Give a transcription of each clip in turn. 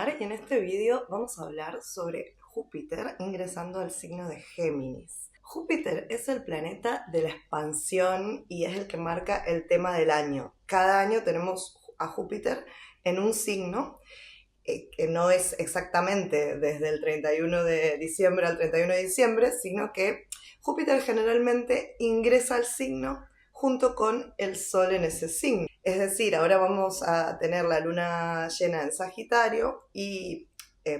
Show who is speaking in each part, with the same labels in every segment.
Speaker 1: Mar y en este vídeo vamos a hablar sobre Júpiter ingresando al signo de Géminis. Júpiter es el planeta de la expansión y es el que marca el tema del año. Cada año tenemos a Júpiter en un signo que no es exactamente desde el 31 de diciembre al 31 de diciembre, sino que Júpiter generalmente ingresa al signo junto con el Sol en ese signo. Es decir, ahora vamos a tener la luna llena en Sagitario y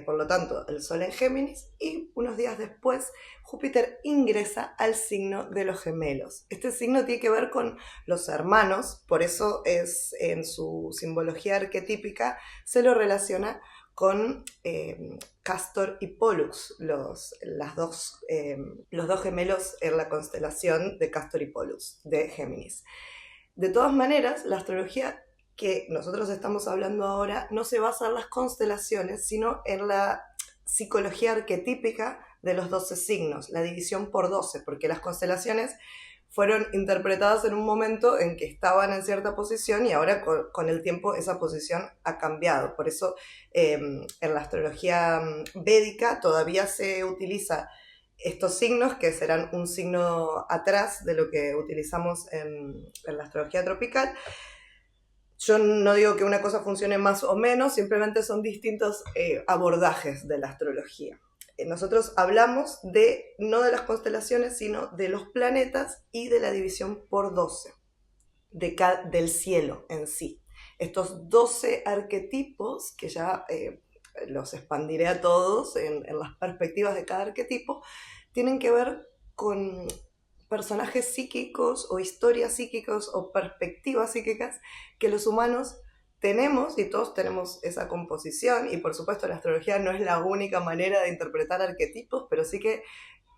Speaker 1: por lo tanto el Sol en Géminis, y unos días después Júpiter ingresa al signo de los Gemelos. Este signo tiene que ver con los hermanos, por eso es en su simbología arquetípica se lo relaciona con Castor y Pollux, los dos gemelos en la constelación de Castor y Pollux, de Géminis. De todas maneras, la astrología que nosotros estamos hablando ahora no se basa en las constelaciones, sino en la psicología arquetípica de los 12 signos, la división por 12, porque las constelaciones fueron interpretadas en un momento en que estaban en cierta posición y ahora con el tiempo esa posición ha cambiado. Por eso en la astrología védica todavía se utiliza estos signos, que serán un signo atrás de lo que utilizamos en la astrología tropical. Yo no digo que una cosa funcione más o menos, simplemente son distintos abordajes de la astrología. Nosotros hablamos no de las constelaciones, sino de los planetas y de la división por 12, del cielo en sí. Estos 12 arquetipos, que ya los expandiré a todos en las perspectivas de cada arquetipo, tienen que ver con personajes psíquicos o historias psíquicas o perspectivas psíquicas que los humanos tenemos, y todos tenemos esa composición, y por supuesto la astrología no es la única manera de interpretar arquetipos, pero sí que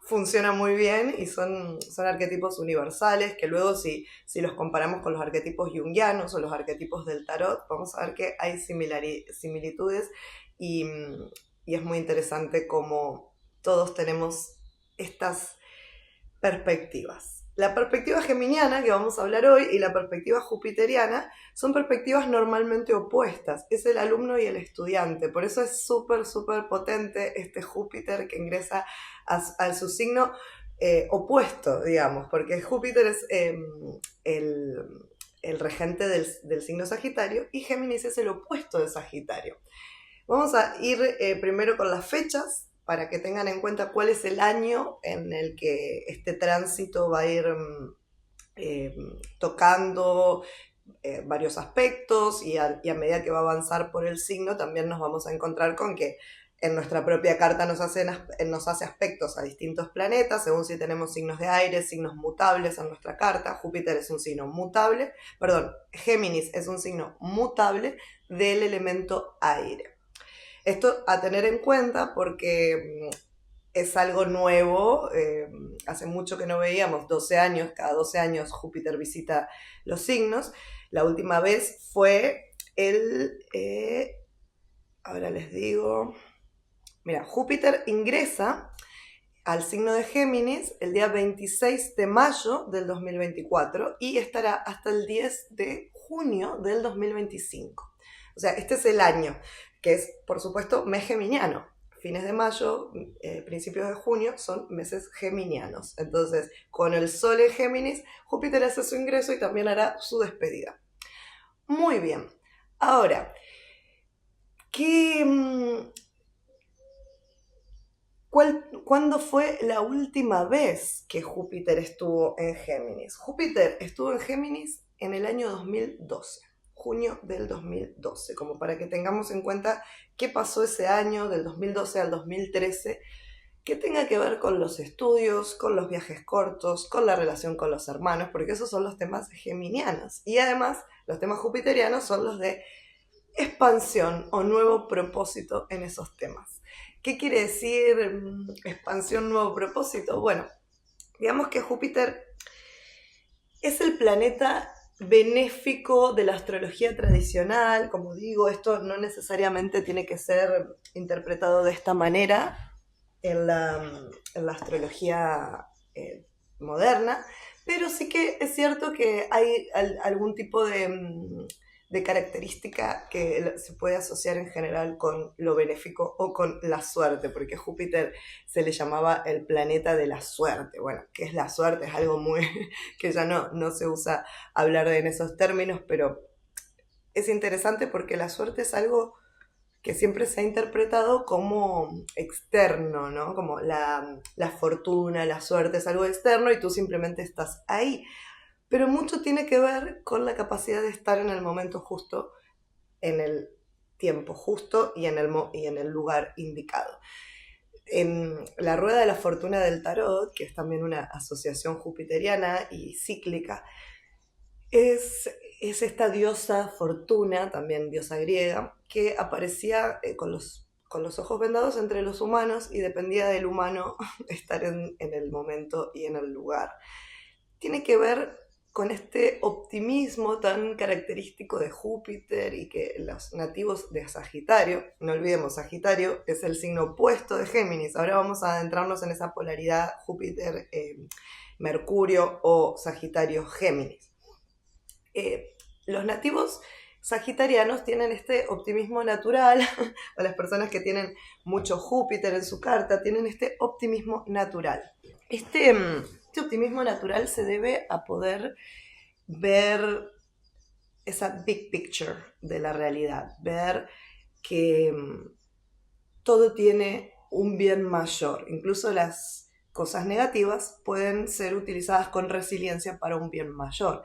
Speaker 1: funciona muy bien y son arquetipos universales que luego si los comparamos con los arquetipos junguianos o los arquetipos del tarot, vamos a ver que hay similitudes y es muy interesante cómo todos tenemos estas perspectivas. La perspectiva geminiana que vamos a hablar hoy y la perspectiva jupiteriana son perspectivas normalmente opuestas. Es el alumno y el estudiante. Por eso es súper, súper potente este Júpiter que ingresa a su signo opuesto, digamos, porque Júpiter es el regente del signo Sagitario y Géminis es el opuesto de Sagitario. Vamos a ir primero con las fechas, para que tengan en cuenta cuál es el año en el que este tránsito va a ir tocando varios aspectos y a medida que va a avanzar por el signo también nos vamos a encontrar con que en nuestra propia carta nos hace aspectos a distintos planetas, según si tenemos signos de aire, signos mutables en nuestra carta. Júpiter es un signo mutable, Géminis es un signo mutable del elemento aire. Esto a tener en cuenta porque es algo nuevo, hace mucho que no veíamos, 12 años, cada 12 años Júpiter visita los signos. La última vez fue ahora les digo, mira, Júpiter ingresa al signo de Géminis el día 26 de mayo del 2024 y estará hasta el 10 de junio del 2025. O sea, este es el año, que es, por supuesto, mes geminiano. Fines de mayo, principios de junio son meses geminianos. Entonces, con el Sol en Géminis, Júpiter hace su ingreso y también hará su despedida. Muy bien. Ahora, ¿cuándo fue la última vez que Júpiter estuvo en Géminis? Júpiter estuvo en Géminis en el año 2012. Junio del 2012, como para que tengamos en cuenta qué pasó ese año, del 2012 al 2013, que tenga que ver con los estudios, con los viajes cortos, con la relación con los hermanos, porque esos son los temas geminianos. Y además, los temas jupiterianos son los de expansión o nuevo propósito en esos temas. ¿Qué quiere decir expansión, nuevo propósito? Bueno, digamos que Júpiter es el planeta benéfico de la astrología tradicional. Como digo, esto no necesariamente tiene que ser interpretado de esta manera en la astrología moderna, pero sí que es cierto que hay algún tipo de de característica que se puede asociar en general con lo benéfico o con la suerte, porque Júpiter se le llamaba el planeta de la suerte. Bueno, ¿qué es la suerte? Es algo muy que ya no se usa hablar en esos términos, pero es interesante porque la suerte es algo que siempre se ha interpretado como externo, ¿no? Como la fortuna, la suerte es algo externo y tú simplemente estás ahí. Pero mucho tiene que ver con la capacidad de estar en el momento justo, en el tiempo justo y en el lugar indicado. En la rueda de la fortuna del tarot, que es también una asociación jupiteriana y cíclica, es esta diosa Fortuna, también diosa griega, que aparecía con los ojos vendados entre los humanos y dependía del humano estar en el momento y en el lugar. Tiene que ver con este optimismo tan característico de Júpiter y que los nativos de Sagitario, no olvidemos, Sagitario es el signo opuesto de Géminis. Ahora vamos a adentrarnos en esa polaridad Júpiter-Mercurio o Sagitario-Géminis. Los nativos sagitarianos tienen este optimismo natural, o las personas que tienen mucho Júpiter en su carta tienen este optimismo natural. Este optimismo natural se debe a poder ver esa big picture de la realidad, ver que todo tiene un bien mayor, incluso las cosas negativas pueden ser utilizadas con resiliencia para un bien mayor.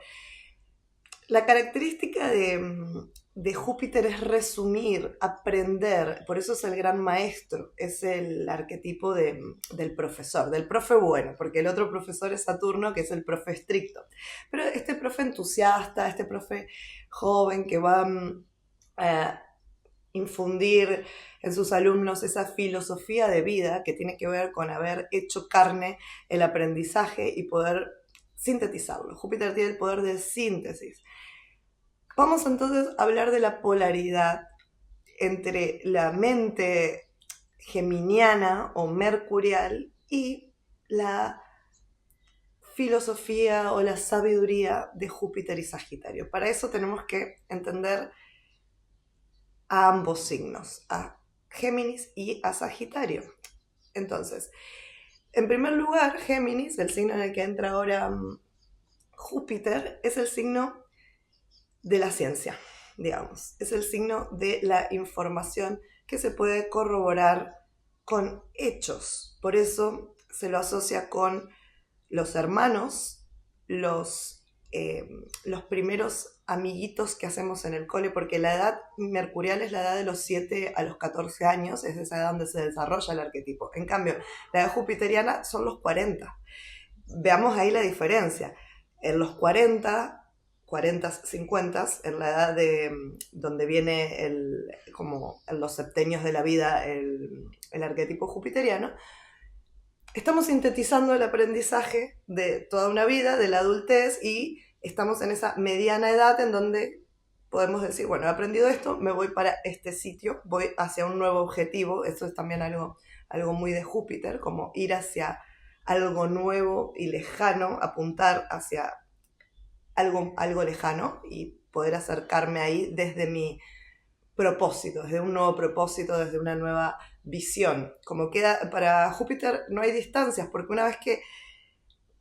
Speaker 1: La característica de Júpiter es resumir, aprender, por eso es el gran maestro, es el arquetipo del profesor, del profe bueno, porque el otro profesor es Saturno, que es el profe estricto. Pero este profe entusiasta, este profe joven que va a infundir en sus alumnos esa filosofía de vida que tiene que ver con haber hecho carne el aprendizaje y poder sintetizarlo. Júpiter tiene el poder de síntesis. Vamos entonces a hablar de la polaridad entre la mente geminiana o mercurial y la filosofía o la sabiduría de Júpiter y Sagitario. Para eso tenemos que entender a ambos signos, a Géminis y a Sagitario. Entonces, en primer lugar, Géminis, el signo en el que entra ahora Júpiter, es el signo de la ciencia, digamos. Es el signo de la información que se puede corroborar con hechos. Por eso se lo asocia con los hermanos, los primeros amiguitos que hacemos en el cole, porque la edad mercurial es la edad de los 7 a los 14 años, es esa edad donde se desarrolla el arquetipo. En cambio, la edad jupiteriana son los 40. Veamos ahí la diferencia. En los 40, 50, en la edad de donde viene como en los septenios de la vida el arquetipo jupiteriano, estamos sintetizando el aprendizaje de toda una vida, de la adultez, y estamos en esa mediana edad en donde podemos decir, bueno, he aprendido esto, me voy para este sitio, voy hacia un nuevo objetivo. Esto es también algo muy de Júpiter, como ir hacia algo nuevo y lejano, apuntar hacia algo lejano y poder acercarme ahí desde mi propósito, desde un nuevo propósito, desde una nueva visión. Como queda para Júpiter no hay distancias, porque una vez que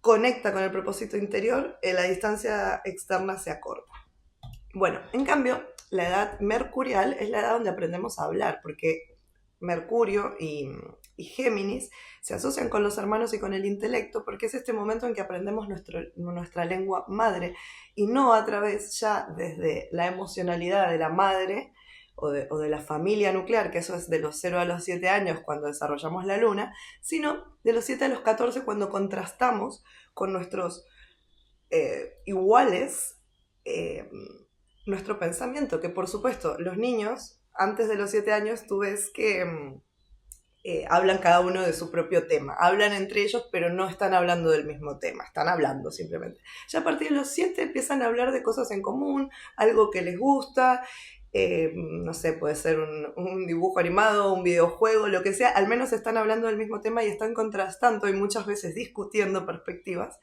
Speaker 1: conecta con el propósito interior, la distancia externa se acorta. Bueno, en cambio, la edad mercurial es la edad donde aprendemos a hablar, porque Mercurio y Géminis se asocian con los hermanos y con el intelecto, porque es este momento en que aprendemos nuestra lengua madre, y no a través ya desde la emocionalidad de la madre o de la familia nuclear, que eso es de los 0 a los 7 años cuando desarrollamos la luna, sino de los 7 a los 14 cuando contrastamos con nuestros iguales nuestro pensamiento, que por supuesto los niños antes de los 7 años tú ves que hablan cada uno de su propio tema, hablan entre ellos pero no están hablando del mismo tema, están hablando simplemente. Ya a partir de los 7 empiezan a hablar de cosas en común, algo que les gusta, no sé, puede ser un dibujo animado, un videojuego, lo que sea, al menos están hablando del mismo tema y están contrastando y muchas veces discutiendo perspectivas.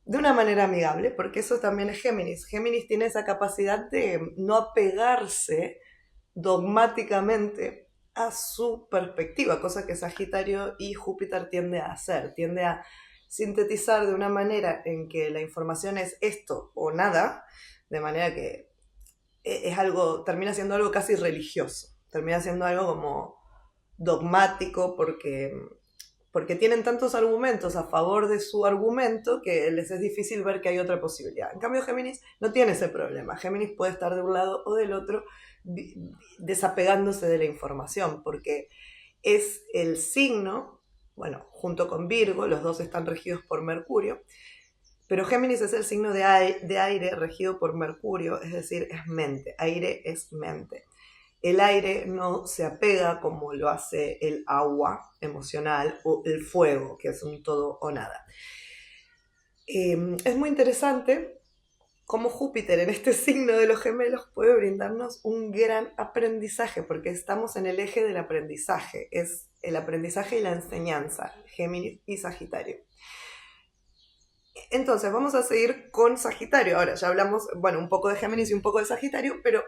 Speaker 1: de una manera amigable, porque eso también es Géminis. Géminis tiene esa capacidad de no apegarse dogmáticamente a su perspectiva, cosa que Sagitario y Júpiter tiende a hacer, tiende a sintetizar de una manera en que la información es esto o nada, de manera que es algo, termina siendo algo casi religioso, termina siendo algo como dogmático porque tienen tantos argumentos a favor de su argumento que les es difícil ver que hay otra posibilidad. En cambio, Géminis no tiene ese problema. Géminis puede estar de un lado o del otro desapegándose de la información, porque es el signo, bueno, junto con Virgo, los dos están regidos por Mercurio, pero Géminis es el signo de aire regido por Mercurio, es decir, es mente, aire es mente. El aire no se apega como lo hace el agua emocional o el fuego, que es un todo o nada. Es muy interesante cómo Júpiter en este signo de los gemelos puede brindarnos un gran aprendizaje, porque estamos en el eje del aprendizaje, es el aprendizaje y la enseñanza, Géminis y Sagitario. Entonces vamos a seguir con Sagitario. Ahora ya hablamos, bueno, un poco de Géminis y un poco de Sagitario, pero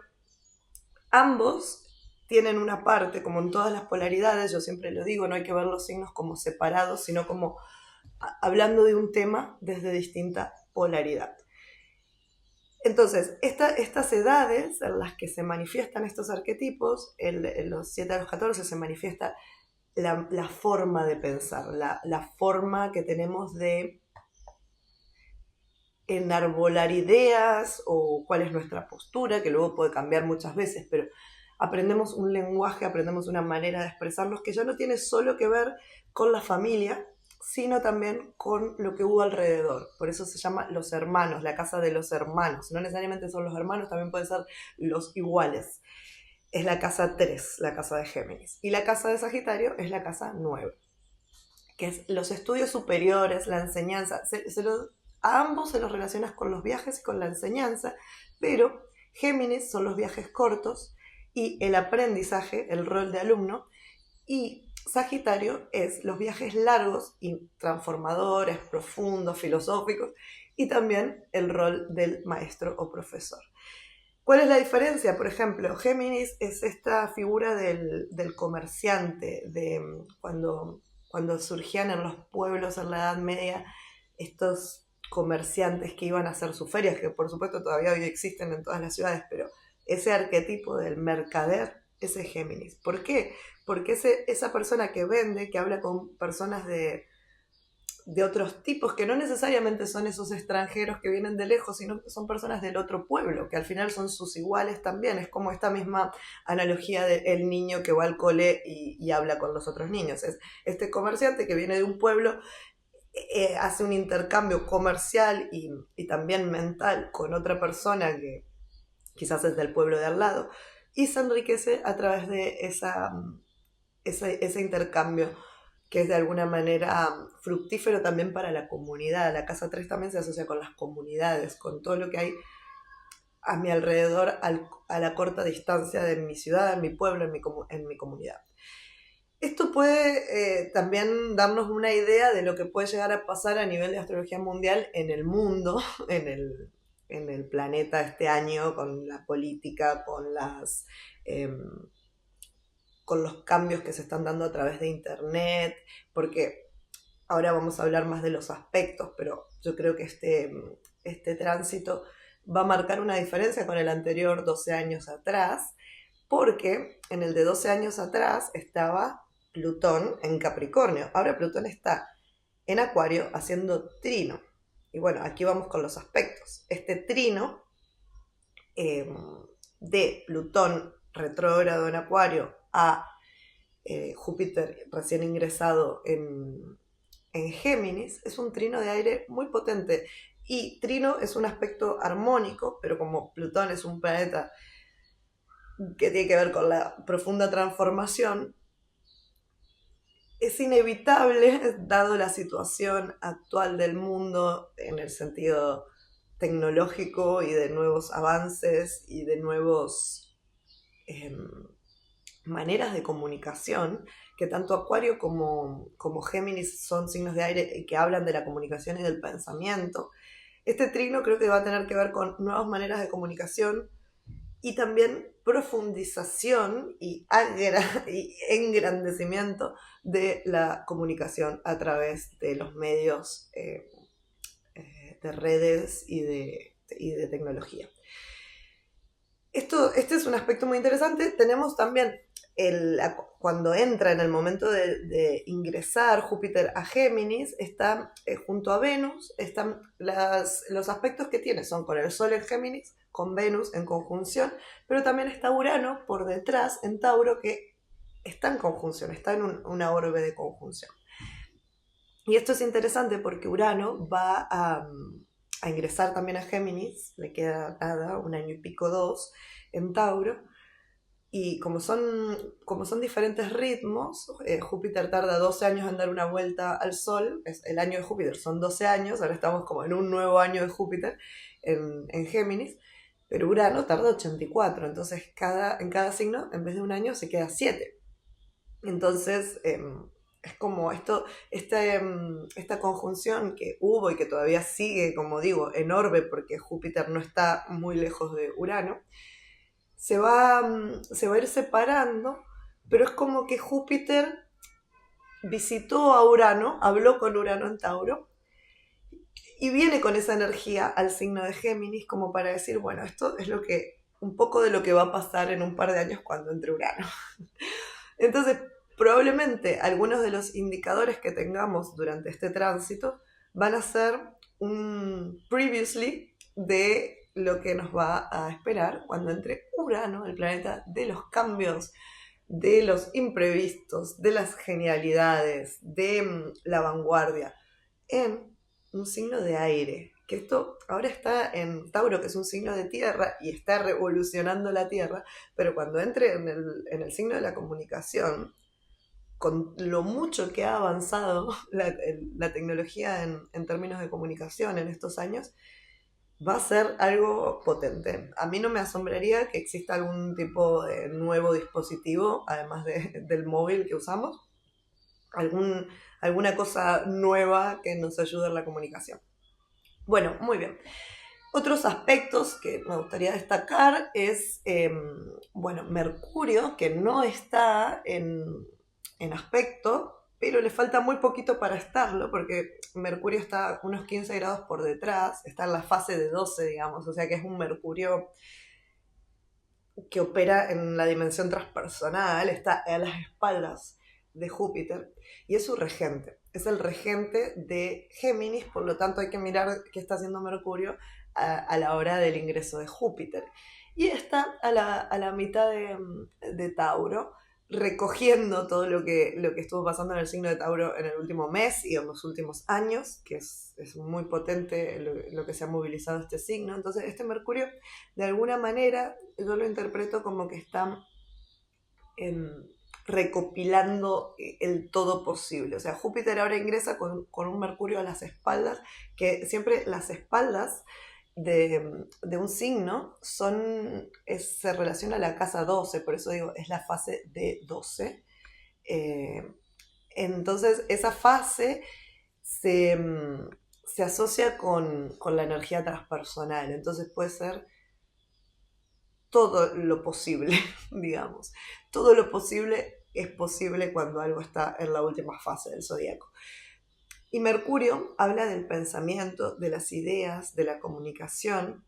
Speaker 1: ambos tienen una parte, como en todas las polaridades, yo siempre lo digo, no hay que ver los signos como separados, sino como hablando de un tema desde distinta polaridad. Entonces, estas edades en las que se manifiestan estos arquetipos, en los 7 a los 14 se manifiesta la forma de pensar, la forma que tenemos de enarbolar ideas o cuál es nuestra postura, que luego puede cambiar muchas veces, pero aprendemos un lenguaje, aprendemos una manera de expresarnos que ya no tiene solo que ver con la familia, sino también con lo que hubo alrededor. Por eso se llama los hermanos, la casa de los hermanos. No necesariamente son los hermanos, también pueden ser los iguales. Es la casa 3, la casa de Géminis. Y la casa de Sagitario es la casa 9, que es los estudios superiores, la enseñanza. A ambos se los relacionas con los viajes y con la enseñanza, pero Géminis son los viajes cortos y el aprendizaje, el rol de alumno, y Sagitario es los viajes largos y transformadores, profundos, filosóficos, y también el rol del maestro o profesor. ¿Cuál es la diferencia? Por ejemplo, Géminis es esta figura del comerciante, de cuando surgían en los pueblos en la Edad Media estos comerciantes que iban a hacer sus ferias, que por supuesto todavía hoy existen en todas las ciudades, pero ese arquetipo del mercader, ese es Géminis. ¿Por qué? Porque esa persona que vende, que habla con personas de otros tipos, que no necesariamente son esos extranjeros que vienen de lejos, sino que son personas del otro pueblo, que al final son sus iguales también. Es como esta misma analogía del niño que va al cole y habla con los otros niños. Es este comerciante que viene de un pueblo, hace un intercambio comercial y también mental con otra persona que quizás es del pueblo de al lado, y se enriquece a través de ese intercambio que es de alguna manera fructífero también para la comunidad. La casa 3 también se asocia con las comunidades, con todo lo que hay a mi alrededor, a la corta distancia de mi ciudad, en mi pueblo, en mi comunidad. Esto puede también darnos una idea de lo que puede llegar a pasar a nivel de astrología mundial en el mundo, en el planeta este año, con la política, con los cambios que se están dando a través de internet, porque ahora vamos a hablar más de los aspectos, pero yo creo que este tránsito va a marcar una diferencia con el anterior 12 años atrás, porque en el de 12 años atrás estaba Plutón en Capricornio. Ahora Plutón está en Acuario haciendo trino. Y bueno, aquí vamos con los aspectos. Este trino de Plutón retrógrado en Acuario a Júpiter recién ingresado en Géminis es un trino de aire muy potente. Y trino es un aspecto armónico, pero como Plutón es un planeta que tiene que ver con la profunda transformación, es inevitable, dado la situación actual del mundo en el sentido tecnológico y de nuevos avances y de nuevos maneras de comunicación, que tanto Acuario como Géminis son signos de aire y que hablan de la comunicación y del pensamiento. Este trino creo que va a tener que ver con nuevas maneras de comunicación y también profundización y engrandecimiento de la comunicación a través de los medios de redes y de tecnología. Este es un aspecto muy interesante. Tenemos también, cuando entra en el momento de ingresar Júpiter a Géminis, está junto a Venus, están los aspectos que tiene son con el Sol en Géminis, con Venus en conjunción, pero también está Urano por detrás en Tauro, que está en conjunción, está en una orbe de conjunción. Y esto es interesante porque Urano va a ingresar también a Géminis, le queda nada, 1 año y pico, 2, en Tauro, y como son diferentes ritmos, Júpiter tarda 12 años en dar una vuelta al Sol, el año de Júpiter son 12 años, ahora estamos como en un nuevo año de Júpiter en Géminis, pero Urano tarda 84, entonces en cada signo, en vez de un año, se queda 7. Entonces, es como esta conjunción que hubo y que todavía sigue, como digo, en orbe, porque Júpiter no está muy lejos de Urano, se va a ir separando, pero es como que Júpiter visitó a Urano, habló con Urano en Tauro, y viene con esa energía al signo de Géminis como para decir, bueno, esto es un poco de lo que va a pasar en un par de años cuando entre Urano. Entonces, probablemente algunos de los indicadores que tengamos durante este tránsito van a ser un previously de lo que nos va a esperar cuando entre Urano, el planeta de los cambios, de los imprevistos, de las genialidades, de la vanguardia, en un signo de aire. Que esto ahora está en Tauro, que es un signo de tierra y está revolucionando la tierra, pero cuando entre en el signo de la comunicación, con lo mucho que ha avanzado la tecnología en términos de comunicación en estos años, va a ser algo potente. A mí no me asombraría que exista algún tipo de nuevo dispositivo, además del móvil que usamos, alguna cosa nueva que nos ayude en la comunicación. Bueno, muy bien. Otros aspectos que me gustaría destacar es, Mercurio, que no está en aspecto, pero le falta muy poquito para estarlo, porque Mercurio está unos 15 grados por detrás, está en la fase de 12, digamos, o sea que es un Mercurio que opera en la dimensión transpersonal, está a las espaldas de Júpiter, y es su regente. Es el regente de Géminis, por lo tanto hay que mirar qué está haciendo Mercurio a la hora del ingreso de Júpiter. Y está a la mitad de Tauro, recogiendo todo lo que estuvo pasando en el signo de Tauro en el último mes y en los últimos años, que es muy potente lo que se ha movilizado este signo. Entonces este Mercurio, de alguna manera, yo lo interpreto como que está recopilando el todo posible. O sea, Júpiter ahora ingresa con un Mercurio a las espaldas, que siempre las espaldas de un signo se relaciona a la casa 12, por eso digo, es la fase de 12. Entonces, esa fase se asocia con la energía transpersonal, entonces puede ser todo lo posible, digamos. Todo lo posible es posible cuando algo está en la última fase del zodíaco. Y Mercurio habla del pensamiento, de las ideas, de la comunicación,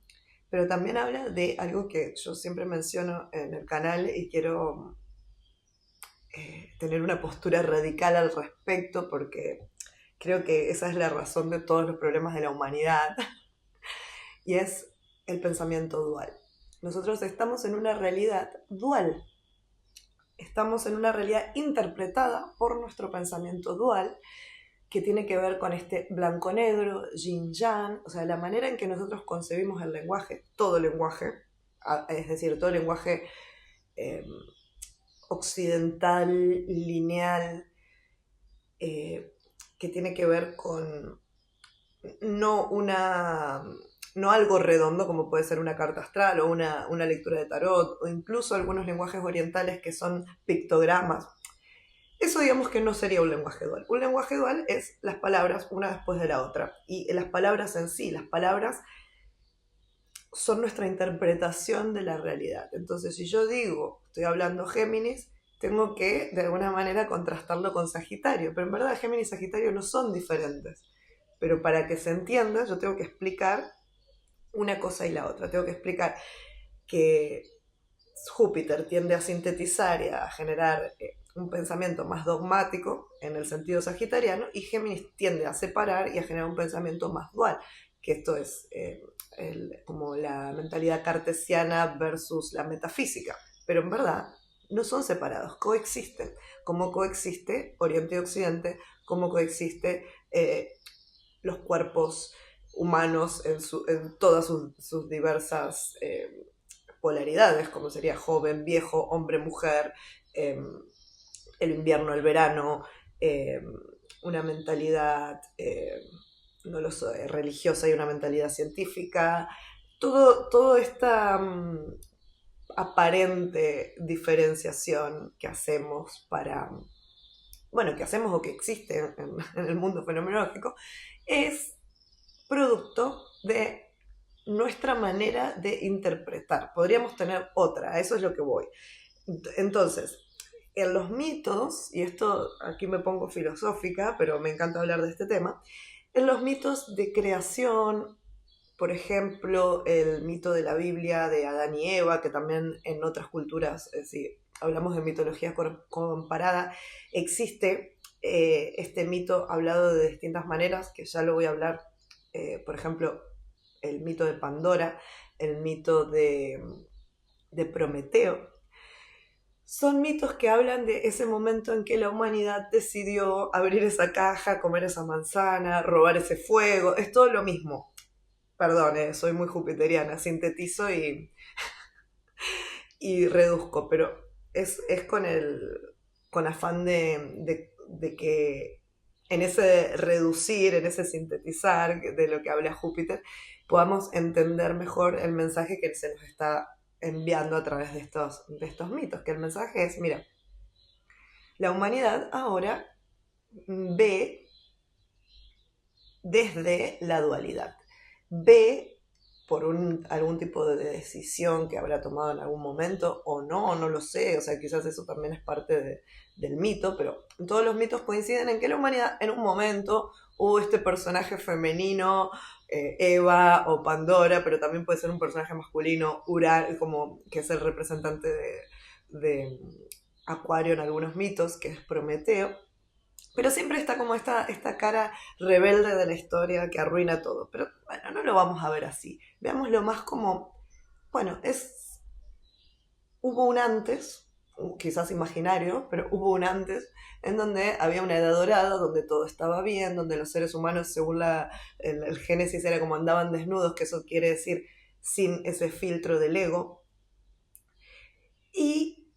Speaker 1: pero también habla de algo que yo siempre menciono en el canal y quiero tener una postura radical al respecto porque creo que esa es la razón de todos los problemas de la humanidad y es el pensamiento dual. Nosotros estamos en una realidad dual. Estamos en una realidad interpretada por nuestro pensamiento dual, que tiene que ver con este blanco-negro, yin-yang, o sea, la manera en que nosotros concebimos el lenguaje, todo lenguaje, es decir, todo lenguaje occidental, lineal, que tiene que ver con no no algo redondo como puede ser una carta astral o una lectura de tarot, o incluso algunos lenguajes orientales que son pictogramas. Eso digamos que no sería un lenguaje dual. Un lenguaje dual es las palabras una después de la otra. Y las palabras en sí, las palabras son nuestra interpretación de la realidad. Entonces, si yo digo, estoy hablando Géminis, tengo que de alguna manera contrastarlo con Sagitario. Pero en verdad Géminis y Sagitario no son diferentes. Pero para que se entienda, yo tengo que explicar una cosa y la otra. Tengo que explicar que Júpiter tiende a sintetizar y a generar un pensamiento más dogmático en el sentido sagitariano, y Géminis tiende a separar y a generar un pensamiento más dual, que esto es como la mentalidad cartesiana versus la metafísica. Pero en verdad no son separados, coexisten, como coexiste Oriente y Occidente, como coexiste los cuerpos humanos en todas sus diversas polaridades, como sería joven, viejo, hombre, mujer, el invierno, el verano, una mentalidad, no lo sé, religiosa y una mentalidad científica. Toda esta aparente diferenciación que hacemos que hacemos o que existe en el mundo fenomenológico, es producto de nuestra manera de interpretar. Podríamos tener otra, a eso es lo que voy. Entonces, en los mitos, y esto aquí me pongo filosófica, pero me encanta hablar de este tema, en los mitos de creación, por ejemplo, el mito de la Biblia de Adán y Eva, que también en otras culturas, si hablamos de mitología comparada, existe este mito hablado de distintas maneras, que ya lo voy a hablar, por ejemplo, el mito de Pandora, el mito de Prometeo. Son mitos que hablan de ese momento en que la humanidad decidió abrir esa caja, comer esa manzana, robar ese fuego. Es todo lo mismo. Perdón, soy muy jupiteriana, sintetizo y reduzco, pero es con afán de que en ese reducir, en ese sintetizar de lo que habla Júpiter, podamos entender mejor el mensaje que se nos está enviando a través de estos mitos. Que el mensaje es, mira, la humanidad ahora ve desde la dualidad. Ve por algún tipo de decisión que habrá tomado en algún momento, o no lo sé, o sea, quizás eso también es parte del mito, pero todos los mitos coinciden en que la humanidad en un momento hubo este personaje femenino, Eva o Pandora, pero también puede ser un personaje masculino, Urano, como que es el representante de Acuario en algunos mitos, que es Prometeo. Pero siempre está como esta cara rebelde de la historia que arruina todo. Pero bueno, no lo vamos a ver así. Veámoslo más como, bueno, hubo un antes, quizás imaginario, pero hubo un antes en donde había una edad dorada, donde todo estaba bien, donde los seres humanos, según el Génesis, era como andaban desnudos, que eso quiere decir sin ese filtro del ego. Y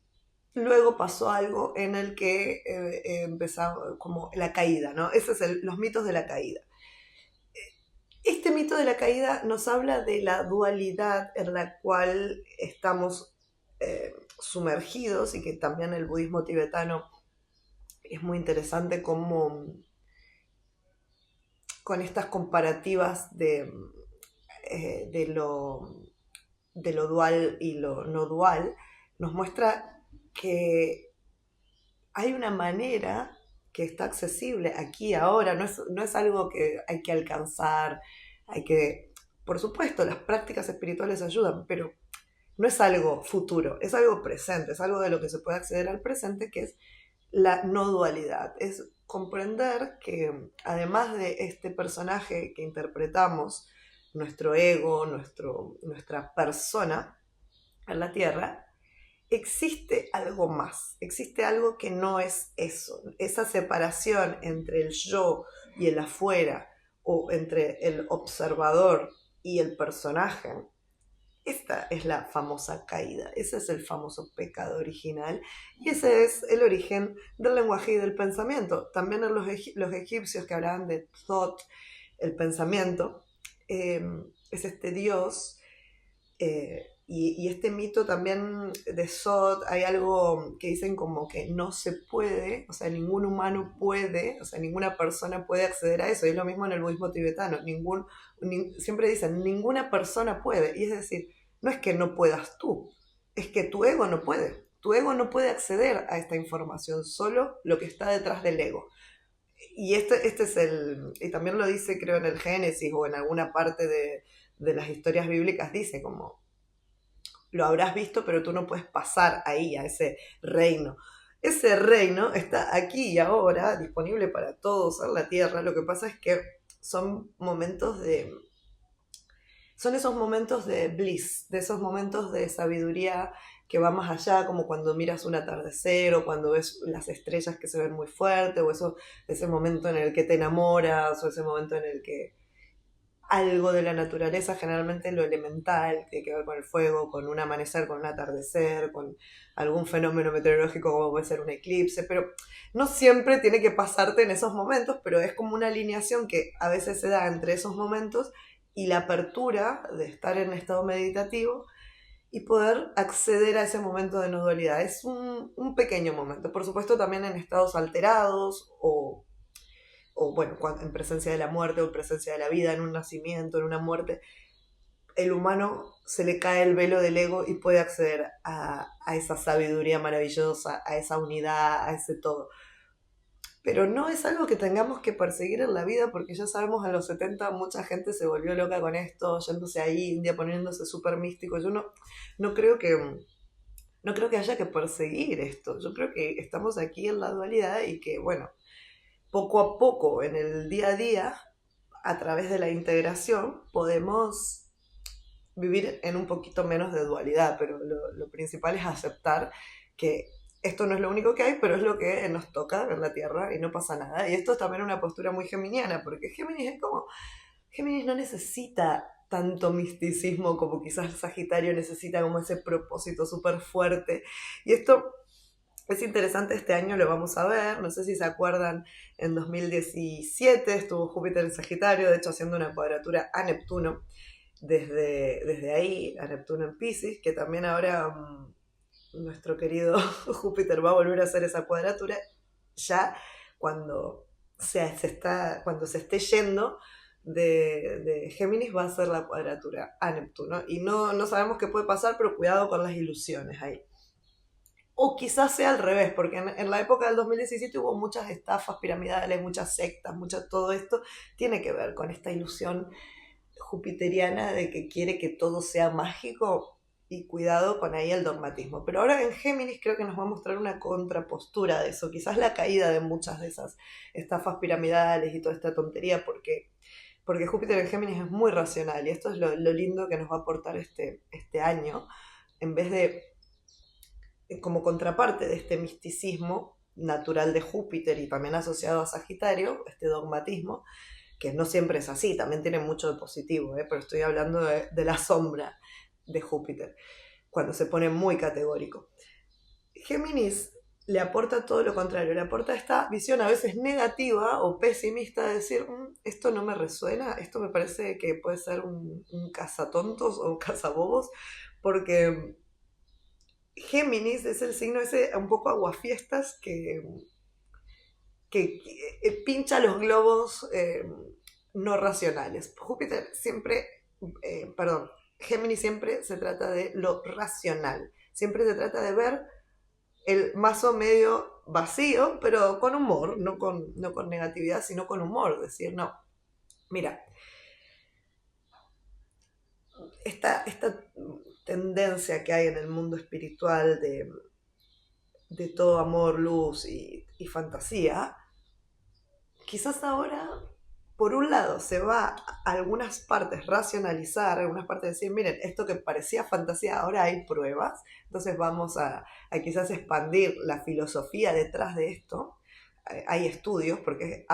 Speaker 1: luego pasó algo en el que empezaba como la caída, ¿no? Esos son los mitos de la caída. Este mito de la caída nos habla de la dualidad en la cual estamos sumergidos, y que también el budismo tibetano es muy interesante como con estas comparativas de lo dual y lo no dual, nos muestra que hay una manera que está accesible aquí, ahora, no es algo que hay que alcanzar, por supuesto, las prácticas espirituales ayudan, pero no es algo futuro, es algo presente, es algo de lo que se puede acceder al presente, que es la no dualidad. Es comprender que además de este personaje que interpretamos, nuestro ego, nuestra persona en la Tierra, existe algo más, existe algo que no es eso. Esa separación entre el yo y el afuera, o entre el observador y el personaje, esta es la famosa caída, ese es el famoso pecado original, y ese es el origen del lenguaje y del pensamiento. También en los egipcios, que hablaban de thought, el pensamiento, es este dios. Y este mito también de Sod, hay algo que dicen como que no se puede, o sea, ningún humano puede, o sea, ninguna persona puede acceder a eso. Y es lo mismo en el budismo tibetano. Siempre dicen, ninguna persona puede. Y es decir, no es que no puedas tú, es que tu ego no puede. Tu ego no puede acceder a esta información, solo lo que está detrás del ego. Y este es y también lo dice creo en el Génesis o en alguna parte de las historias bíblicas, dice como, lo habrás visto, pero tú no puedes pasar ahí, a ese reino. Ese reino está aquí y ahora, disponible para todos en la tierra. Lo que pasa es que son son esos momentos de bliss, de esos momentos de sabiduría que va más allá, como cuando miras un atardecer o cuando ves las estrellas que se ven muy fuerte, o ese momento en el que te enamoras, o ese momento en el que algo de la naturaleza, generalmente lo elemental, que tiene que ver con el fuego, con un amanecer, con un atardecer, con algún fenómeno meteorológico como puede ser un eclipse, pero no siempre tiene que pasarte en esos momentos, pero es como una alineación que a veces se da entre esos momentos y la apertura de estar en estado meditativo y poder acceder a ese momento de no dualidad. Es un pequeño momento, por supuesto también en estados alterados o bueno, en presencia de la muerte o en presencia de la vida, en un nacimiento, en una muerte, el humano se le cae el velo del ego y puede acceder a esa sabiduría maravillosa, a esa unidad, a ese todo. Pero no es algo que tengamos que perseguir en la vida, porque ya sabemos, a los 70 mucha gente se volvió loca con esto, yéndose a India, poniéndose súper místico. Yo no creo no creo que haya que perseguir esto. Yo creo que estamos aquí en la dualidad y que, bueno, poco a poco, en el día a día, a través de la integración, podemos vivir en un poquito menos de dualidad, pero lo principal es aceptar que esto no es lo único que hay, pero es lo que nos toca en la Tierra y no pasa nada. Y esto es también una postura muy geminiana, porque Géminis no necesita tanto misticismo como quizás el Sagitario necesita, como ese propósito súper fuerte. Y esto es interesante, este año lo vamos a ver, no sé si se acuerdan, en 2017 estuvo Júpiter en Sagitario, de hecho haciendo una cuadratura a Neptuno, desde ahí a Neptuno en Piscis, que también ahora nuestro querido Júpiter va a volver a hacer esa cuadratura, ya cuando cuando se esté yendo de Géminis va a hacer la cuadratura a Neptuno, y no sabemos qué puede pasar, pero cuidado con las ilusiones ahí. O quizás sea al revés, porque en la época del 2017 hubo muchas estafas piramidales, muchas sectas, todo esto tiene que ver con esta ilusión jupiteriana de que quiere que todo sea mágico, y cuidado con ahí el dogmatismo. Pero ahora en Géminis creo que nos va a mostrar una contrapostura de eso, quizás la caída de muchas de esas estafas piramidales y toda esta tontería, porque Júpiter en Géminis es muy racional, y esto es lo lindo que nos va a aportar este año, en vez de, como contraparte de este misticismo natural de Júpiter y también asociado a Sagitario, este dogmatismo, que no siempre es así, también tiene mucho de positivo, pero estoy hablando de la sombra de Júpiter, cuando se pone muy categórico. Géminis le aporta todo lo contrario, le aporta esta visión a veces negativa o pesimista de decir, esto no me resuena, esto me parece que puede ser un cazatontos o un cazabobos, porque Géminis es el signo ese un poco aguafiestas que pincha los globos no racionales. Júpiter siempre, Géminis siempre se trata de lo racional, siempre se trata de ver el mazo medio vacío, pero con humor, no con negatividad, sino con humor, decir, no, mira, esta tendencia que hay en el mundo espiritual de todo amor, luz y fantasía, quizás ahora, por un lado, se va a algunas partes racionalizar, algunas partes decir, miren, esto que parecía fantasía, ahora hay pruebas, entonces vamos a quizás expandir la filosofía detrás de esto. Hay estudios, porque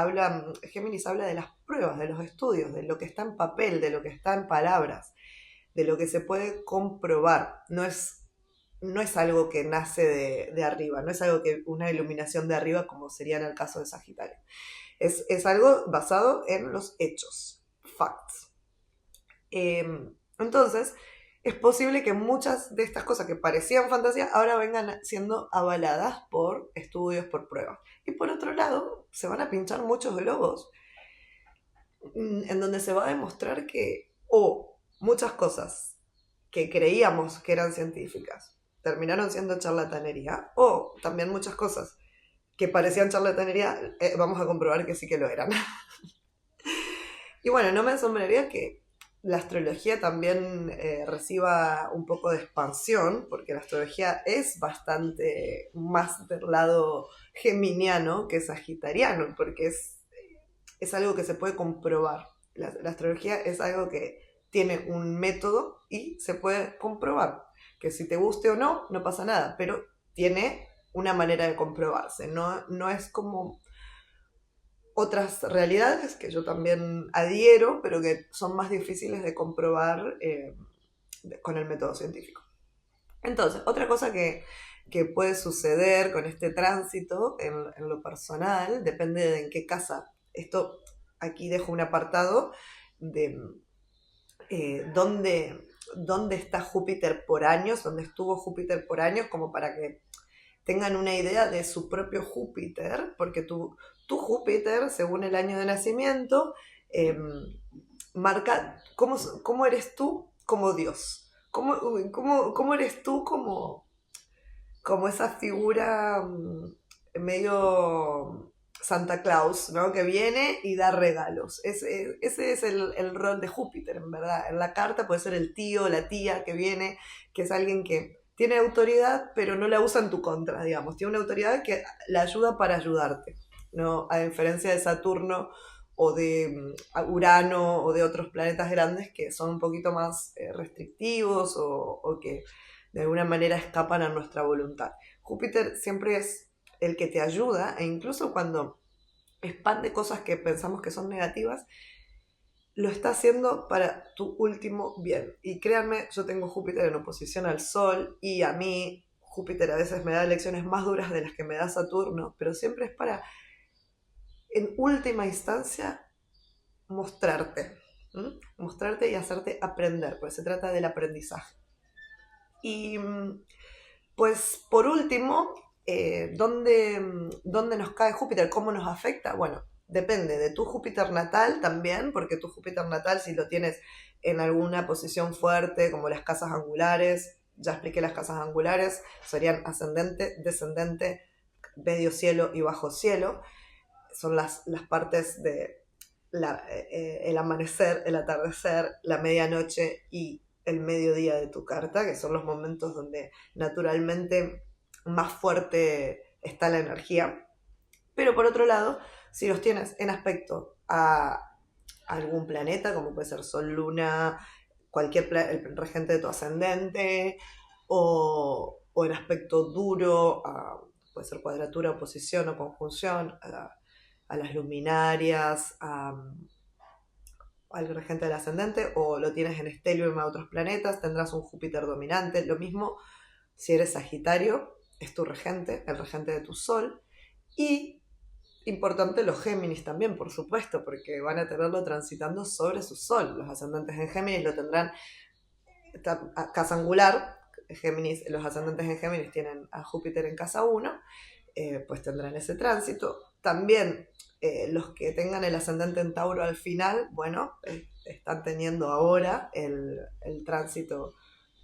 Speaker 1: Géminis habla de las pruebas, de los estudios, de lo que está en papel, de lo que está en palabras, de lo que se puede comprobar. No es algo que nace de arriba, no es algo que una iluminación de arriba como sería en el caso de Sagitario. Es algo basado en los hechos, facts. Entonces, es posible que muchas de estas cosas que parecían fantasía ahora vengan siendo avaladas por estudios, por pruebas. Y por otro lado, se van a pinchar muchos globos en donde se va a demostrar que, o muchas cosas que creíamos que eran científicas terminaron siendo charlatanería, o también muchas cosas que parecían charlatanería, vamos a comprobar que sí que lo eran. Y bueno, no me asombraría que la astrología también reciba un poco de expansión, porque la astrología es bastante más del lado geminiano que sagitariano, porque es algo que se puede comprobar. La astrología es algo que tiene un método y se puede comprobar. Que si te guste o no, no pasa nada, pero tiene una manera de comprobarse. No es como otras realidades que yo también adhiero, pero que son más difíciles de comprobar con el método científico. Entonces, otra cosa que puede suceder con este tránsito en lo personal, depende de en qué casa. Esto, aquí dejo un apartado de dónde está Júpiter por años, dónde estuvo Júpiter por años, como para que tengan una idea de su propio Júpiter, porque tu Júpiter, según el año de nacimiento, eh, marca cómo eres tú como Dios, cómo eres tú como esa figura medio Santa Claus, ¿no? Que viene y da regalos. Ese es el rol de Júpiter, en verdad. En la carta puede ser el tío, la tía que viene, que es alguien que tiene autoridad, pero no la usa en tu contra, digamos. Tiene una autoridad que la ayuda para ayudarte, ¿no? A diferencia de Saturno o de Urano o de otros planetas grandes que son un poquito más restrictivos o que de alguna manera escapan a nuestra voluntad. Júpiter siempre es el que te ayuda, e incluso cuando expande cosas que pensamos que son negativas, lo está haciendo para tu último bien. Y créanme, yo tengo Júpiter en oposición al Sol, y a mí Júpiter a veces me da lecciones más duras de las que me da Saturno, pero siempre es para, en última instancia, mostrarte. Mostrarte y hacerte aprender, pues se trata del aprendizaje. Y pues por último, ¿dónde nos cae Júpiter? ¿Cómo nos afecta? Bueno, depende de tu Júpiter natal también, porque tu Júpiter natal, si lo tienes en alguna posición fuerte, como las casas angulares, ya expliqué las casas angulares, serían ascendente, descendente, medio cielo y bajo cielo. Son las partes de el amanecer, el atardecer, la medianoche y el mediodía de tu carta, que son los momentos donde naturalmente más fuerte está la energía. Pero por otro lado, si los tienes en aspecto a algún planeta, como puede ser Sol, Luna, el regente de tu ascendente, o en aspecto duro, puede ser cuadratura, oposición o conjunción, a las luminarias, al regente del ascendente, o lo tienes en estelium a otros planetas, tendrás un Júpiter dominante. Lo mismo si eres Sagitario, es tu regente, el regente de tu Sol. Y importante los Géminis también, por supuesto, porque van a tenerlo transitando sobre su Sol. Los ascendentes en Géminis lo tendrán casa angular. Géminis, los ascendentes en Géminis tienen a Júpiter en casa 1, pues tendrán ese tránsito. También los que tengan el ascendente en Tauro al final, bueno, están teniendo ahora el tránsito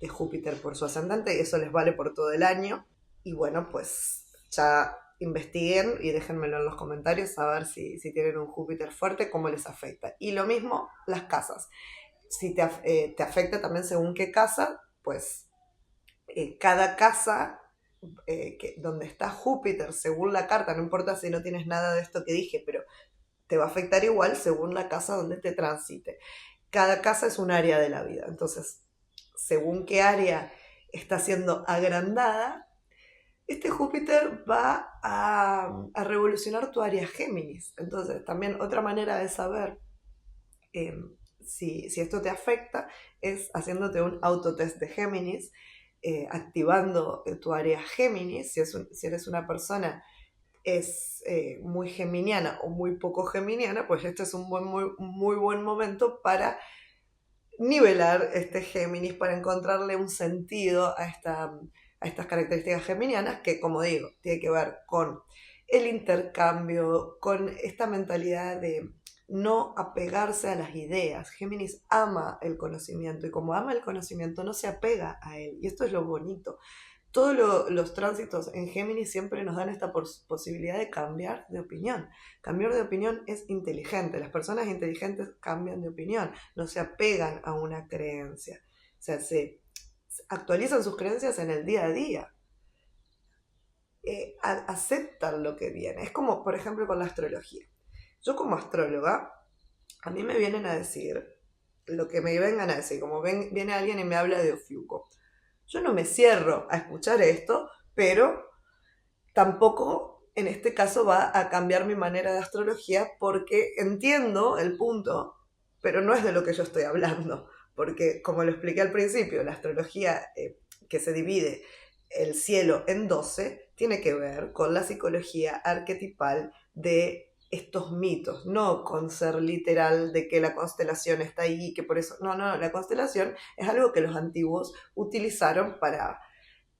Speaker 1: de Júpiter por su ascendente, y eso les vale por todo el año. Y bueno, pues ya investiguen y déjenmelo en los comentarios a ver si tienen un Júpiter fuerte, cómo les afecta. Y lo mismo las casas. Si te afecta también según qué casa, pues cada casa donde está Júpiter, según la carta, no importa si no tienes nada de esto que dije, pero te va a afectar igual según la casa donde te transite. Cada casa es un área de la vida, entonces, según qué área está siendo agrandada, este Júpiter va a revolucionar tu área Géminis. Entonces, también otra manera de saber si esto te afecta es haciéndote un autotest de Géminis, activando tu área Géminis. Si eres una persona es muy geminiana o muy poco geminiana, pues este es un muy buen momento para nivelar este Géminis para encontrarle un sentido a estas características geminianas que, como digo, tiene que ver con el intercambio, con esta mentalidad de no apegarse a las ideas. Géminis ama el conocimiento y como ama el conocimiento no se apega a él. Y esto es lo bonito. Todos los tránsitos en Géminis siempre nos dan esta posibilidad de cambiar de opinión. Cambiar de opinión es inteligente. Las personas inteligentes cambian de opinión, no se apegan a una creencia. O sea, se actualizan sus creencias en el día a día. Aceptan lo que viene. Es como, por ejemplo, con la astrología. Yo como astróloga, a mí me vienen a decir lo que me vengan a decir. Como viene alguien y me habla de Ofiuco. Yo no me cierro a escuchar esto, pero tampoco en este caso va a cambiar mi manera de astrología porque entiendo el punto, pero no es de lo que yo estoy hablando. Porque, como lo expliqué al principio, la astrología que se divide el cielo en 12 tiene que ver con la psicología arquetipal de estos mitos, no con ser literal de que la constelación está ahí, que por eso... No, la constelación es algo que los antiguos utilizaron para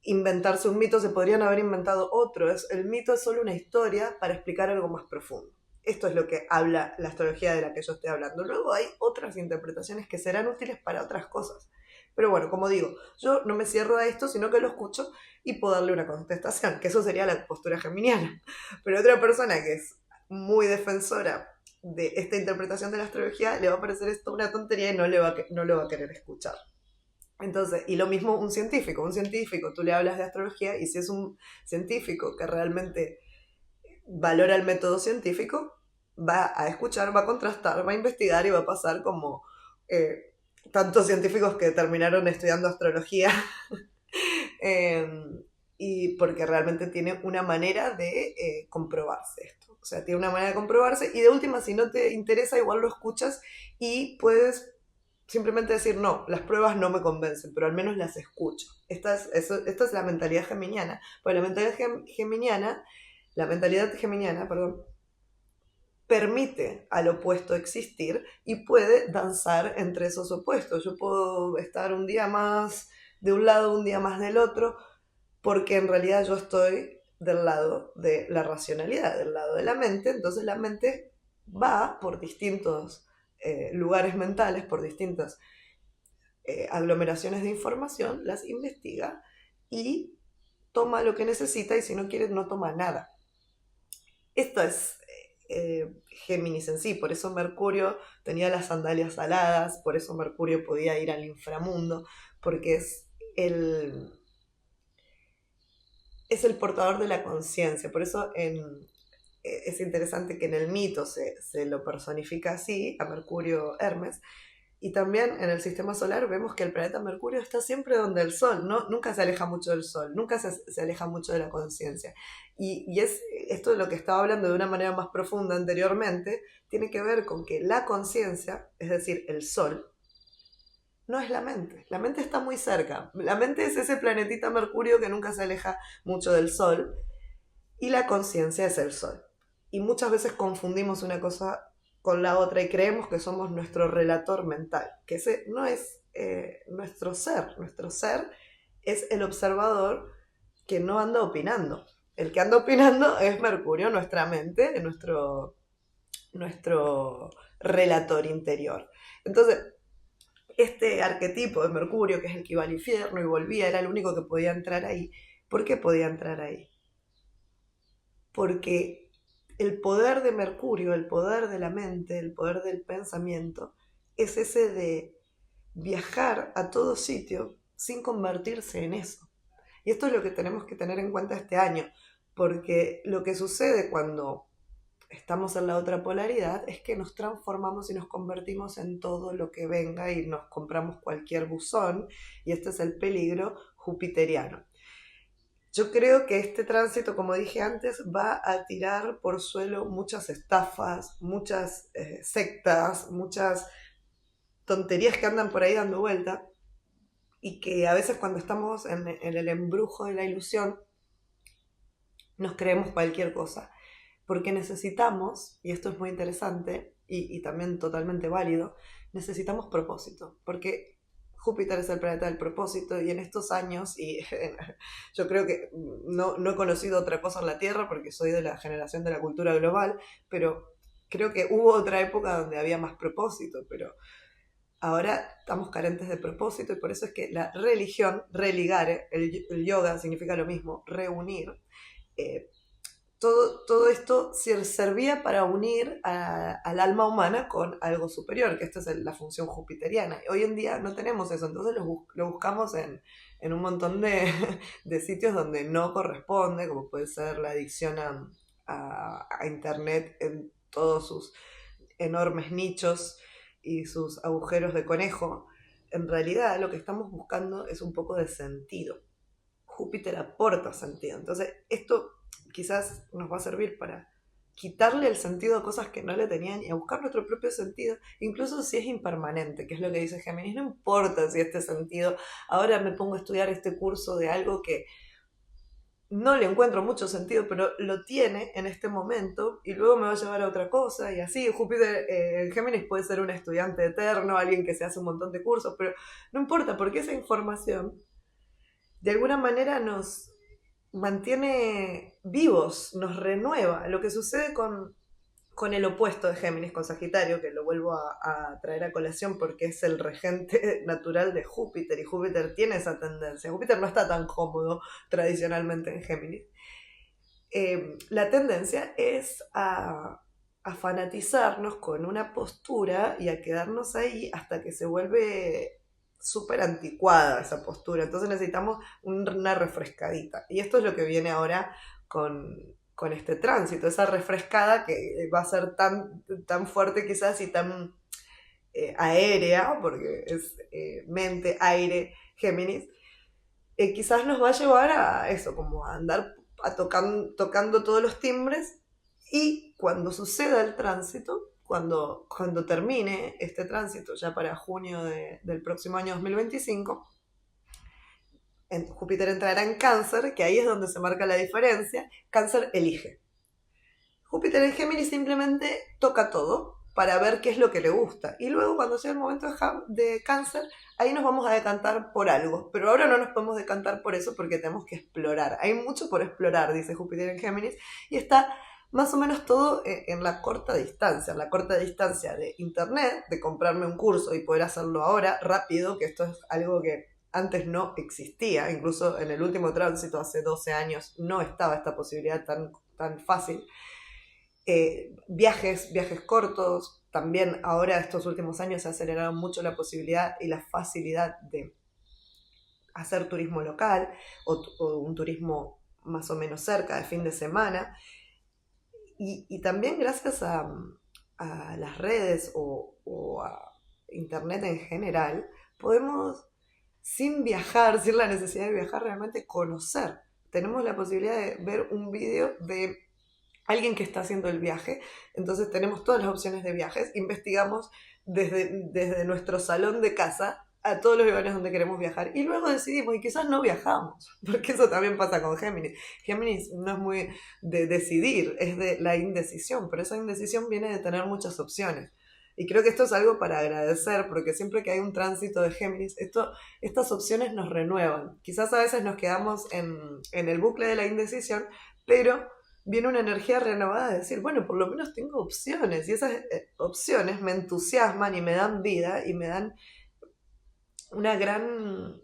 Speaker 1: inventarse un mito, se podrían haber inventado otro. El mito es solo una historia para explicar algo más profundo. Esto es lo que habla la astrología de la que yo estoy hablando. Luego hay otras interpretaciones que serán útiles para otras cosas. Pero bueno, como digo, yo no me cierro a esto, sino que lo escucho y puedo darle una contestación, que eso sería la postura geminiana. Pero otra persona que es muy defensora de esta interpretación de la astrología, le va a parecer esto una tontería y no lo va a querer escuchar. Entonces, y lo mismo un científico, tú le hablas de astrología y si es un científico que realmente valora el método científico, va a escuchar, va a contrastar, va a investigar y va a pasar como tantos científicos que terminaron estudiando astrología y porque realmente tiene una manera de comprobarse esto. O sea, tiene una manera de comprobarse y de última, si no te interesa, igual lo escuchas y puedes simplemente decir, no, las pruebas no me convencen, pero al menos las escucho. Esta es la mentalidad geminiana. Pues la mentalidad geminiana, permite al opuesto existir y puede danzar entre esos opuestos. Yo puedo estar un día más de un lado, un día más del otro, porque en realidad yo estoy del lado de la racionalidad, del lado de la mente. Entonces la mente va por distintos lugares mentales, por distintas aglomeraciones de información, las investiga y toma lo que necesita y si no quiere no toma nada. Esto es Géminis en sí, por eso Mercurio tenía las sandalias aladas, por eso Mercurio podía ir al inframundo, porque es el portador de la conciencia. Por eso es interesante que en el mito se lo personifica así, a Mercurio Hermes, y también en el sistema solar vemos que el planeta Mercurio está siempre donde el Sol, ¿no? Nunca se aleja mucho del Sol, nunca se aleja mucho de la conciencia. Y esto de lo que estaba hablando de una manera más profunda anteriormente, tiene que ver con que la conciencia, es decir, el Sol, no es la mente. La mente está muy cerca. La mente es ese planetita Mercurio que nunca se aleja mucho del Sol, y la conciencia es el Sol. Y muchas veces confundimos una cosa con la otra y creemos que somos nuestro relator mental, que ese no es nuestro ser. Nuestro ser es el observador que no anda opinando. El que anda opinando es Mercurio, nuestra mente, nuestro relator interior. Entonces, este arquetipo de Mercurio, que es el que iba al infierno y volvía, era el único que podía entrar ahí. ¿Por qué podía entrar ahí? Porque el poder de Mercurio, el poder de la mente, el poder del pensamiento, es ese de viajar a todo sitio sin convertirse en eso. Y esto es lo que tenemos que tener en cuenta este año, porque lo que sucede cuando estamos en la otra polaridad es que nos transformamos y nos convertimos en todo lo que venga y nos compramos cualquier buzón, y este es el peligro jupiteriano. Yo creo que este tránsito, como dije antes, va a tirar por suelo muchas estafas, muchas sectas, muchas tonterías que andan por ahí dando vuelta y que a veces cuando estamos en el embrujo de la ilusión nos creemos cualquier cosa. porque necesitamos, y esto es muy interesante y también totalmente válido, necesitamos propósito, porque Júpiter es el planeta del propósito y en estos años, y yo creo que no he conocido otra cosa en la Tierra porque soy de la generación de la cultura global, pero creo que hubo otra época donde había más propósito, pero ahora estamos carentes de propósito y por eso es que la religión, religare, el yoga significa lo mismo, reunir, eh, todo esto servía para unir al alma humana con algo superior, que esta es la función jupiteriana. Hoy en día no tenemos eso, entonces lo buscamos en un montón de sitios donde no corresponde, como puede ser la adicción a Internet en todos sus enormes nichos y sus agujeros de conejo. En realidad lo que estamos buscando es un poco de sentido. Júpiter aporta sentido. Entonces esto quizás nos va a servir para quitarle el sentido a cosas que no le tenían y a buscar nuestro propio sentido, incluso si es impermanente, que es lo que dice Géminis. No importa si este sentido, ahora me pongo a estudiar este curso de algo que no le encuentro mucho sentido, pero lo tiene en este momento y luego me va a llevar a otra cosa y así. Júpiter, Géminis puede ser un estudiante eterno, alguien que se hace un montón de cursos, pero no importa porque esa información de alguna manera nos mantiene vivos, nos renueva. Lo que sucede con el opuesto de Géminis, con Sagitario, que lo vuelvo a traer a colación porque es el regente natural de Júpiter y Júpiter tiene esa tendencia. Júpiter no está tan cómodo tradicionalmente en Géminis. La tendencia es a fanatizarnos con una postura y a quedarnos ahí hasta que se vuelve súper anticuada esa postura. Entonces necesitamos una refrescadita. Y esto es lo que viene ahora con este tránsito, esa refrescada que va a ser tan fuerte quizás y tan aérea, porque es mente, aire, Géminis, quizás nos va a llevar a eso, como a andar tocando todos los timbres y cuando suceda el tránsito, cuando termine este tránsito, ya para junio del próximo año 2025, Júpiter entrará en Cáncer, que ahí es donde se marca la diferencia. Cáncer elige. Júpiter en Géminis simplemente toca todo para ver qué es lo que le gusta. Y luego cuando sea el momento de Cáncer, ahí nos vamos a decantar por algo. Pero ahora no nos podemos decantar por eso porque tenemos que explorar. Hay mucho por explorar, dice Júpiter en Géminis, y está más o menos todo en la corta distancia. En la corta distancia de Internet, de comprarme un curso y poder hacerlo ahora, rápido, que esto es algo que antes no existía. Incluso en el último tránsito, hace 12 años, no estaba esta posibilidad tan fácil. Viajes cortos, también ahora estos últimos años se ha acelerado mucho la posibilidad y la facilidad de hacer turismo local o un turismo más o menos cerca de fin de semana y también gracias a las redes o a internet en general podemos sin viajar, sin la necesidad de viajar, realmente conocer. Tenemos la posibilidad de ver un video de alguien que está haciendo el viaje, entonces tenemos todas las opciones de viajes, investigamos desde nuestro salón de casa a todos los lugares donde queremos viajar y luego decidimos y quizás no viajamos, porque eso también pasa con Géminis. Géminis no es muy de decidir, es de la indecisión, pero esa indecisión viene de tener muchas opciones. Y creo que esto es algo para agradecer, porque siempre que hay un tránsito de Géminis, estas opciones nos renuevan. Quizás a veces nos quedamos en el bucle de la indecisión, pero viene una energía renovada de decir, bueno, por lo menos tengo opciones, y esas opciones me entusiasman y me dan vida y me dan una gran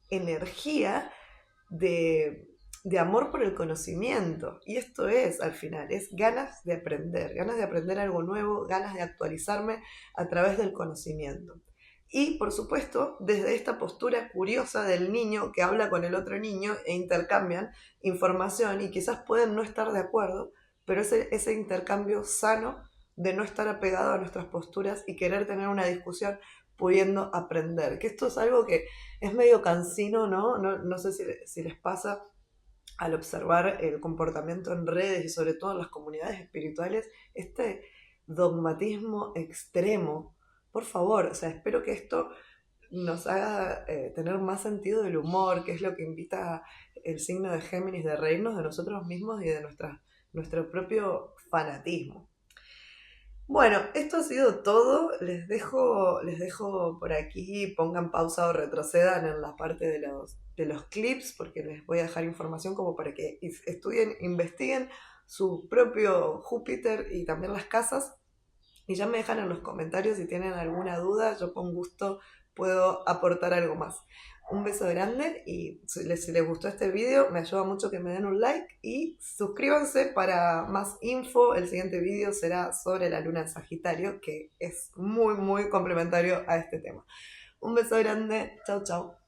Speaker 1: energía de amor por el conocimiento. Y esto es, al final, es ganas de aprender algo nuevo, ganas de actualizarme a través del conocimiento. Y, por supuesto, desde esta postura curiosa del niño que habla con el otro niño e intercambian información y quizás pueden no estar de acuerdo, pero ese intercambio sano de no estar apegado a nuestras posturas y querer tener una discusión pudiendo aprender. Que esto es algo que es medio cansino, ¿no? No sé si les pasa al observar el comportamiento en redes y sobre todo en las comunidades espirituales, este dogmatismo extremo. Por favor, o sea, espero que esto nos haga tener más sentido del humor, que es lo que invita el signo de Géminis, de reírnos de nosotros mismos y de nuestro propio fanatismo. Bueno, esto ha sido todo. Les dejo por aquí, pongan pausa o retrocedan en la parte de los clips, porque les voy a dejar información como para que estudien, investiguen su propio Júpiter y también las casas. Y ya me dejan en los comentarios si tienen alguna duda, yo con gusto puedo aportar algo más. Un beso grande y si les gustó este video me ayuda mucho que me den un like y suscríbanse para más info. El siguiente video será sobre la luna en Sagitario, que es muy muy complementario a este tema. Un beso grande, chau chau.